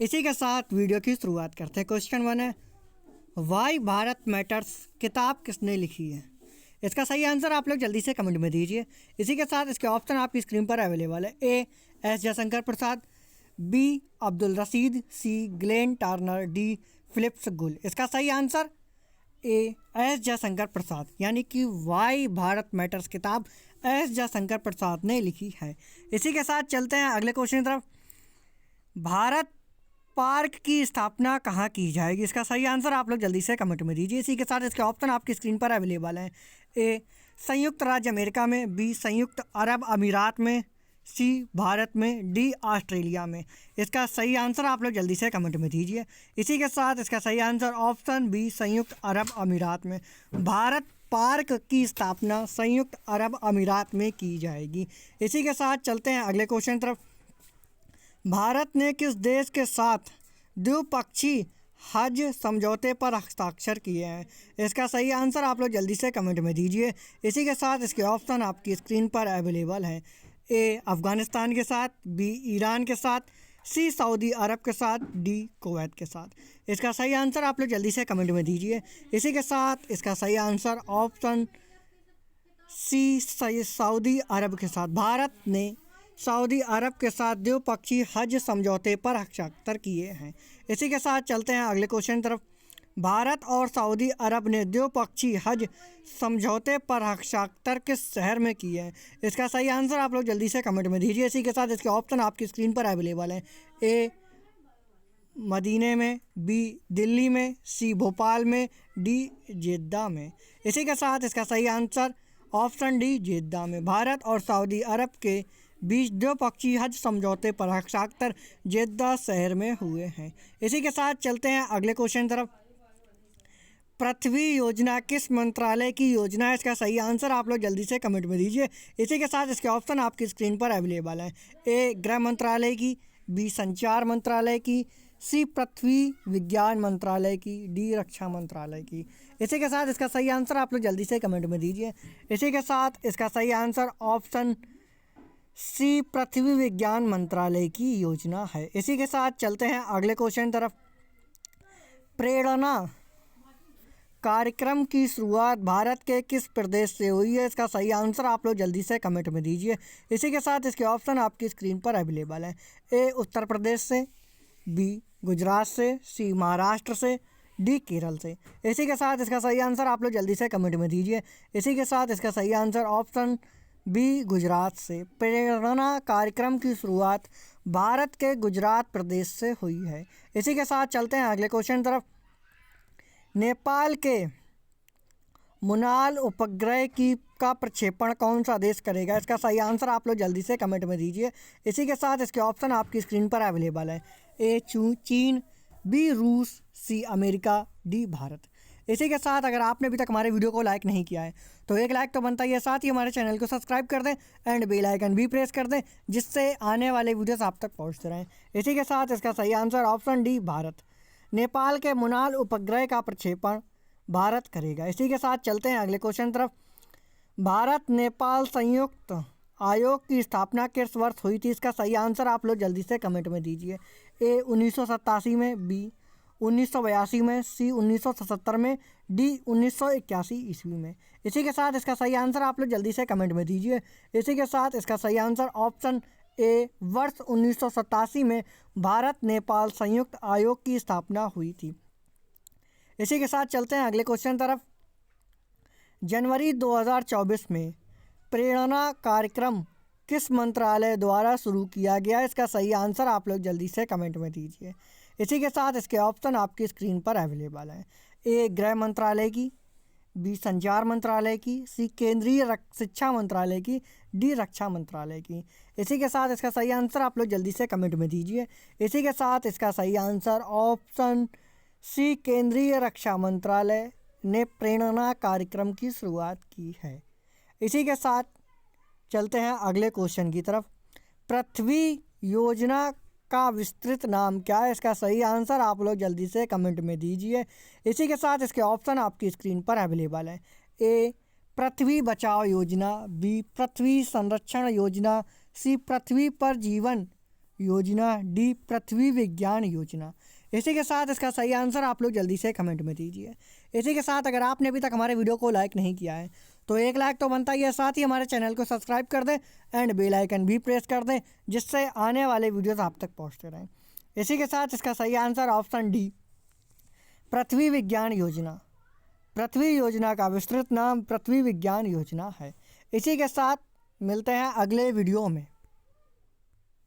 इसी के साथ वीडियो की शुरुआत करते हैं। क्वेश्चन 1 है, वाई भारत मैटर्स किताब किसने लिखी है? इसका सही आंसर आप लोग जल्दी से कमेंट में दीजिए। इसी के साथ इसके ऑप्शन आपकी स्क्रीन पर अवेलेबल है। A S Jaishankar Prasad, B Abdul Rashid, C Glenn Turner, D Phillips Gul. इसका सही answer A S Jaishankar Prasad, यानी कि वाई भारत मैटर्स किताब एस जयशंकर प्रसाद ने लिखी है। इसी के साथ चलते हैं अगले क्वेश्चन की तरफ। भारत पार्क की स्थापना कहाँ की जाएगी? इसका सही आंसर आप लोग जल्दी से कमेंट में दीजिए। इसी के साथ इसके ऑप्शन आपकी स्क्रीन पर अवेलेबल हैं। ए संयुक्त राज्य अमेरिका में, बी संयुक्त अरब अमीरात में, सी भारत में, डी ऑस्ट्रेलिया में। इसका सही आंसर आप लोग जल्दी से कमेंट में दीजिए। इसी के साथ इसका सही आंसर ऑप्शन बी संयुक्त अरब अमीरात में। भारत पार्क की स्थापना संयुक्त अरब अमीरात में की जाएगी। इसी के साथ चलते हैं अगले क्वेश्चन तरफ। भारत ने किस देश के साथ द्विपक्षीय हज समझौते पर हस्ताक्षर किए हैं? इसका सही आंसर आप लोग जल्दी से कमेंट में दीजिए। इसी के साथ इसके ऑप्शन आपकी स्क्रीन पर अवेलेबल हैं। ए अफ़गानिस्तान के साथ, बी ईरान के साथ, सी सऊदी अरब के साथ, डी कुवैत के साथ। इसका सही आंसर आप लोग जल्दी से कमेंट में दीजिए। इसी के साथ इसका सही आंसर ऑप्शन सी सऊदी अरब के साथ। भारत ने सऊदी अरब के साथ द्विपक्षीय हज समझौते पर हस्ताक्षर किए हैं। इसी के साथ चलते हैं अगले क्वेश्चन तरफ। भारत और सऊदी अरब ने द्विपक्षीय हज समझौते पर हस्ताक्षर किस शहर में किए हैं? इसका सही आंसर आप लोग जल्दी से कमेंट में दीजिए। इसी के साथ इसके ऑप्शन आपकी स्क्रीन पर अवेलेबल हैं। ए मदीने में, बी दिल्ली में, सी भोपाल में, डी जेद्दा में। इसी के साथ इसका सही आंसर ऑप्शन डी जेद्दा में। भारत और सऊदी अरब के बीच द्विपक्षीय हज समझौते पर हस्ताक्षर जेद्दा शहर में हुए हैं। इसी के साथ चलते हैं अगले क्वेश्चन तरफ। पृथ्वी योजना किस मंत्रालय की योजना है? इसका सही आंसर आप लोग जल्दी से कमेंट में दीजिए। इसी के साथ इसके ऑप्शन आपकी स्क्रीन पर अवेलेबल हैं। ए गृह मंत्रालय की, बी संचार मंत्रालय की, सी पृथ्वी विज्ञान मंत्रालय की, डी रक्षा मंत्रालय की। इसी के साथ इसका सही आंसर आप लोग जल्दी से कमेंट में दीजिए। इसी के साथ इसका सही आंसर ऑप्शन सी पृथ्वी विज्ञान मंत्रालय की योजना है। इसी के साथ चलते हैं अगले क्वेश्चन तरफ। प्रेरणा कार्यक्रम की शुरुआत भारत के किस प्रदेश से हुई है? इसका सही आंसर आप लोग जल्दी से कमेंट में दीजिए। इसी के साथ इसके ऑप्शन आपकी स्क्रीन पर अवेलेबल हैं। ए उत्तर प्रदेश से, बी गुजरात से, सी महाराष्ट्र से, डी केरल से। इसी के साथ इसका सही आंसर आप लोग जल्दी से कमेंट में दीजिए। इसी के साथ इसका सही आंसर ऑप्शन बी गुजरात से। प्रेरणा कार्यक्रम की शुरुआत भारत के गुजरात प्रदेश से हुई है। इसी के साथ चलते हैं अगले क्वेश्चन तरफ। नेपाल के मुनाल उपग्रह का प्रक्षेपण कौन सा देश करेगा? इसका सही आंसर आप लोग जल्दी से कमेंट में दीजिए। इसी के साथ इसके ऑप्शन आपकी स्क्रीन पर अवेलेबल है। ए चीन, बी रूस, सी अमेरिका, डी भारत। इसी के साथ अगर आपने अभी तक हमारे वीडियो को लाइक नहीं किया है तो एक लाइक तो बनता ही है, साथ ही हमारे चैनल को सब्सक्राइब कर दें एंड बेल आइकन भी प्रेस कर दें, जिससे आने वाले वीडियोस आप तक पहुंचते रहें। इसी के साथ इसका सही answer option D Bharat. Nepal के मुनाल उपग्रह का प्रक्षेपण भारत करेगा। इसी के साथ चलते हैं अगले क्वेश्चन तरफ। भारत नेपाल संयुक्त आयोग की स्थापना किस वर्ष हुई थी? इसका सही आंसर आप लोग जल्दी से कमेंट में दीजिए। ए 1987 में, बी 1982 में, सी 1977 में, डी 1981 ईस्वी में। इसी के साथ इसका सही आंसर आप लोग जल्दी से कमेंट में दीजिए। इसी के साथ इसका सही आंसर ऑप्शन ए वर्ष 1987 में भारत नेपाल संयुक्त आयोग की स्थापना हुई थी। इसी के साथ चलते हैं अगले क्वेश्चन तरफ। जनवरी 2024 में प्रेरणा कार्यक्रम किस मंत्रालय द्वारा शुरू किया गया? इसका सही आंसर आप लोग जल्दी से कमेंट में दीजिए। इसी के साथ इसके ऑप्शन आपकी स्क्रीन पर अवेलेबल हैं। ए गृह मंत्रालय की, बी संचार मंत्रालय की, सी केंद्रीय शिक्षा मंत्रालय की, डी रक्षा मंत्रालय की। इसी के साथ इसका सही आंसर आप लोग जल्दी से कमेंट में दीजिए। इसी के साथ इसका सही आंसर ऑप्शन सी केंद्रीय रक्षा मंत्रालय ने प्रेरणा कार्यक्रम की शुरुआत की है। इसी के साथ चलते हैं अगले क्वेश्चन की तरफ। पृथ्वी योजना का विस्तृत नाम क्या है? इसका सही आंसर आप लोग जल्दी से कमेंट में दीजिए। इसी के साथ इसके ऑप्शन आपकी स्क्रीन पर अवेलेबल हैं। ए पृथ्वी बचाओ योजना, बी पृथ्वी संरक्षण योजना, सी पृथ्वी पर जीवन योजना, डी पृथ्वी विज्ञान योजना। इसी के साथ इसका सही आंसर आप लोग जल्दी से कमेंट में दीजिए। इसी के साथ अगर आपने अभी तक हमारे वीडियो को लाइक नहीं किया है तो एक लाइक तो बनता ही है, साथ ही हमारे चैनल को सब्सक्राइब कर दें एंड बेल आइकन भी प्रेस कर दें, जिससे आने वाले वीडियोस आप तक पहुंचते रहें। इसी के साथ इसका सही आंसर ऑप्शन डी पृथ्वी विज्ञान योजना। पृथ्वी योजना का विस्तृत नाम पृथ्वी विज्ञान योजना है। इसी के साथ मिलते हैं अगले वीडियो में।